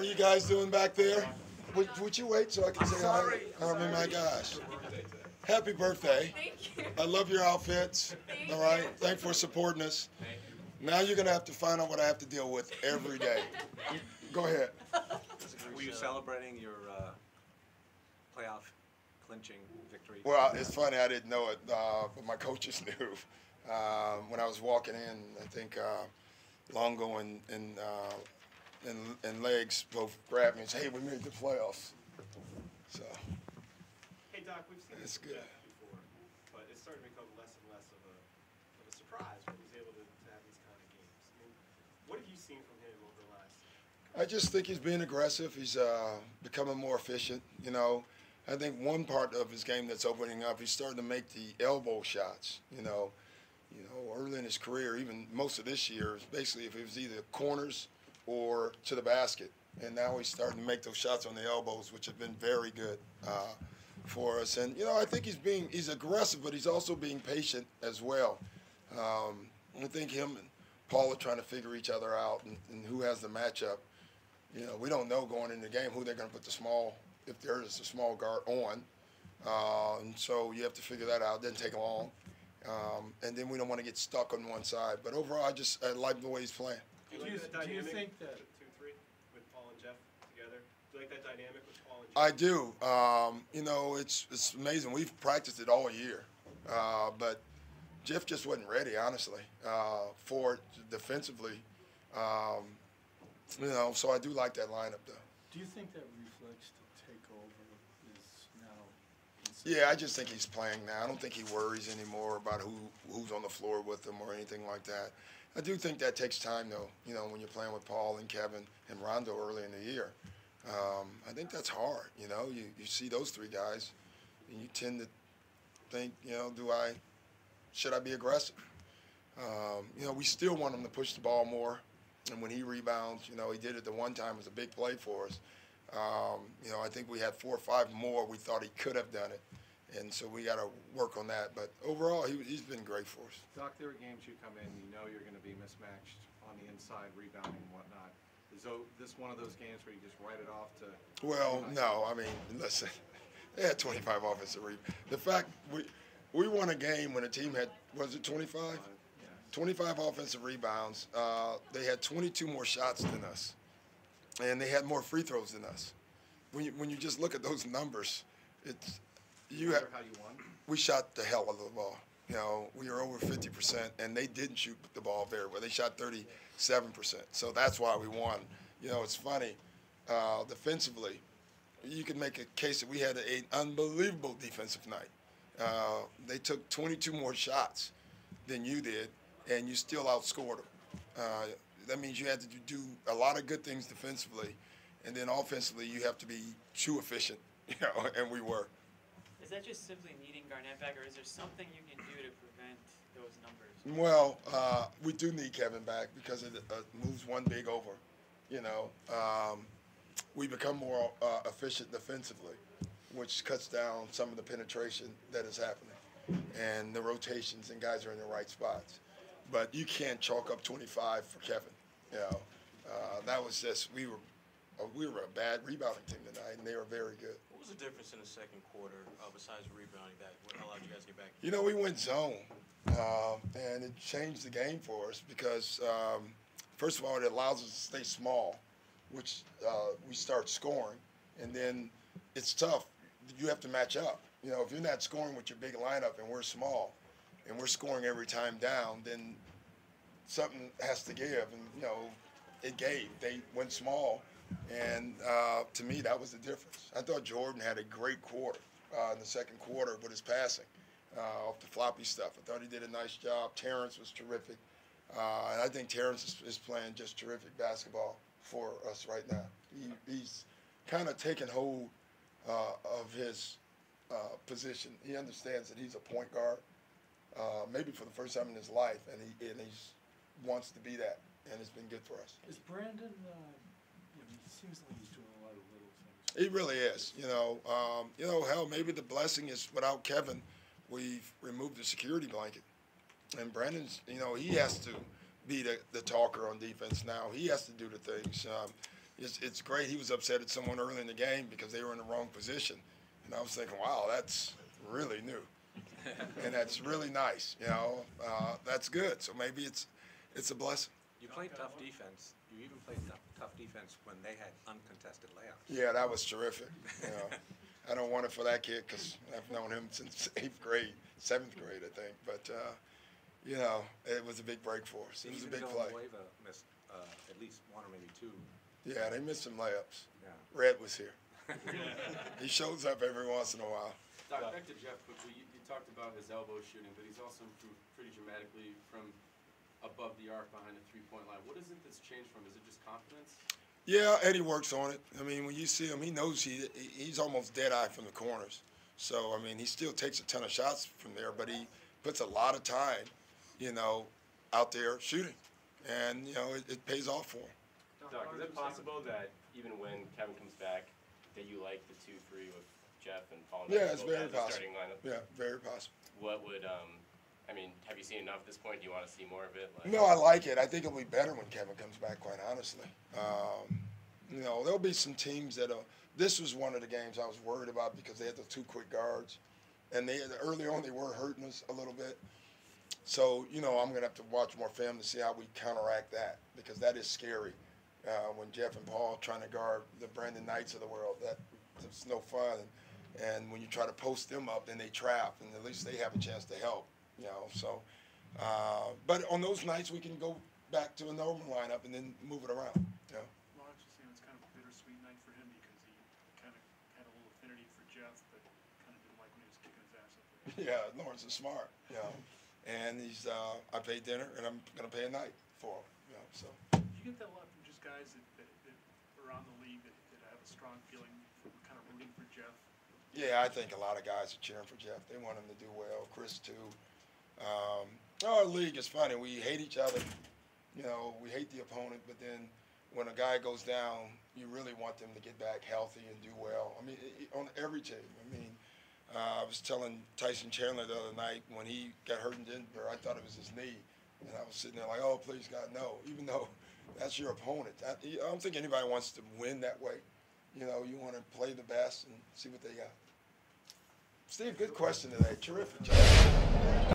are you guys doing back there? Would you wait so I can say hi? Oh, my gosh. Happy birthday. Thank you. I love your outfits. Thank All right. you. Thanks for supporting us. Now you're going to have to find out what I have to deal with every day. Go ahead. Were you celebrating your playoff clinching victory? Well, it's funny. I didn't know it, but my coaches knew. When I was walking in, I think Longo and Legs both grabbed me and said, "Hey, we made the playoffs." So. Hey Doc, we've seen That's this good. before, but it's starting to become less and less of a surprise when he's able to have these kind of games. I mean, what have you seen from him over the last? I just think he's being aggressive. He's becoming more efficient. You know, I think one part of his game that's opening up, he's starting to make the elbow shots. You know, early in his career, even most of this year, basically if it was either corners or to the basket, and now he's starting to make those shots on the elbows, which have been very good for us. And you know, I think he's aggressive, but he's also being patient as well. I think him and Paul are trying to figure each other out and who has the matchup. You know, we don't know going into the game who they're going to put the small, if there is a small guard on. And so you have to figure that out. It doesn't take long. And then we don't want to get stuck on one side. But overall, I like the way he's playing. Do you think that 2-3 with Paul and Jeff together? Do you like that dynamic with Paul and Jeff? I do. You know, it's amazing. We've practiced it all year. But Jeff just wasn't ready, honestly, for it defensively. You know, so I do like that lineup, though. Do you think that reflects the takeover is now? Yeah, I just think he's playing now. I don't think he worries anymore about who's on the floor with him or anything like that. I do think that takes time, though, you know, when you're playing with Paul and Kevin and Rondo early in the year. I think that's hard, you know. You see those three guys, and you tend to think, you know, should I be aggressive? You know, we still want him to push the ball more. And when he rebounds, you know, he did it the one time. It was a big play for us. You know, I think we had 4 or 5 more. We thought he could have done it. And so we got to work on that. But overall, he's been great for us. Doc, there are games you come in, you know you're going to be mismatched on the inside, rebounding and whatnot. Is this one of those games where you just write it off to? Well, no. I mean, listen, they had 25 offensive rebounds. The fact we won a game when a team had, was it 25? 25 offensive rebounds. They had 22 more shots than us, and they had more free throws than us. When you just look at those numbers, how you won? We shot the hell out of the ball. You know, we were over 50%, and they didn't shoot the ball very well. They shot 37%, so that's why we won. You know, it's funny. Defensively, you can make a case that we had an unbelievable defensive night. They took 22 more shots than you did, and you still outscored them. That means you had to do a lot of good things defensively, and then offensively you have to be too efficient, you know, and we were. Is that just simply needing Garnett back, or is there something you can do to prevent those numbers? Well, we do need Kevin back because it moves one big over, you know. We become more efficient defensively, which cuts down some of the penetration that is happening and the rotations, and guys are in the right spots. But you can't chalk up 25 for Kevin. You know, that was just we were a bad rebounding team tonight, and they were very good. What was the difference in the second quarter besides rebounding that? What allowed you guys to get back? You know, we went zone, and it changed the game for us because first of all, it allows us to stay small, which we start scoring, and then it's tough. You have to match up. You know, if you're not scoring with your big lineup and we're small, and we're scoring every time down, then something has to give. And, you know, it gave. They went small. And to me, that was the difference. I thought Jordan had a great quarter in the second quarter with his passing off the floppy stuff. I thought he did a nice job. Terrence was terrific. And I think Terrence is playing just terrific basketball for us right now. He's kind of taken hold of his position. He understands that he's a point guard. Maybe for the first time in his life, and he wants to be that, and it's been good for us. Is Brandon? It seems like he's doing a lot of little things. He really is. You know, hell, maybe the blessing is without Kevin, we've removed the security blanket, and Brandon's. You know, he has to be the talker on defense now. He has to do the things. it's great. He was upset at someone early in the game because they were in the wrong position, and I was thinking, wow, that's really new, and that's really nice. You know, that's good. So maybe it's a blessing. You played tough defense. You even played tough defense when they had uncontested layups. Yeah, that was terrific. You know, I don't want it for that kid because I've known him since 8th grade, 7th grade, I think. But you know, it was a big break for us. It was a big play. Villanueva missed at least one or maybe two. Yeah, they missed some layups. Yeah. Red was here. He shows up every once in a while. Doc, back to Jeff quickly. You talked about his elbow shooting, but he's also improved pretty dramatically from above the arc behind the three-point line. What is it that's changed from him? Is it just confidence? Yeah, Eddie works on it. I mean, when you see him, he knows he's almost dead-eye from the corners. So, I mean, he still takes a ton of shots from there, but he puts a lot of time, you know, out there shooting. And, you know, it pays off for him. Doc, is it possible that even when Kevin comes back, that you like the 2-3 with Jeff and Paul? Yeah, it's very as a possible. starting lineup? Yeah, very possible. What would, I mean, have you seen enough at this point? Do you want to see more of it? No, I like it. I think it'll be better when Kevin comes back, quite honestly. You know, there'll be some teams that this was one of the games I was worried about because they had the 2 quick guards. And early on, they were hurting us a little bit. So, you know, I'm going to have to watch more film to see how we counteract that because that is scary. When Jeff and Paul trying to guard the Brandon Knights of the world, that's no fun. And when you try to post them up, then they trap, and at least they have a chance to help. You know, so. But on those nights, we can go back to a normal lineup and then move it around. You know. Lawrence was saying it's kind of a bittersweet night for him because he kind of had a little affinity for Jeff, but kind of didn't like when he was kicking his ass up there. Yeah, Lawrence is smart. You know, and he's. I paid dinner, and I'm going to pay a night for him. You know, so. Did you get that a lot from just guys that are around the league that have a strong feeling from kind of rooting for Jeff? Yeah, I think a lot of guys are cheering for Jeff. They want him to do well. Chris too. Our league is funny. We hate each other. You know, we hate the opponent, but then when a guy goes down, you really want them to get back healthy and do well. I mean, on every team. I mean, I was telling Tyson Chandler the other night when he got hurt in Denver, I thought it was his knee. And I was sitting there like, oh, please, God, no. Even though that's your opponent. I don't think anybody wants to win that way. You know, you want to play the best and see what they got. Steve, good question today. Terrific job.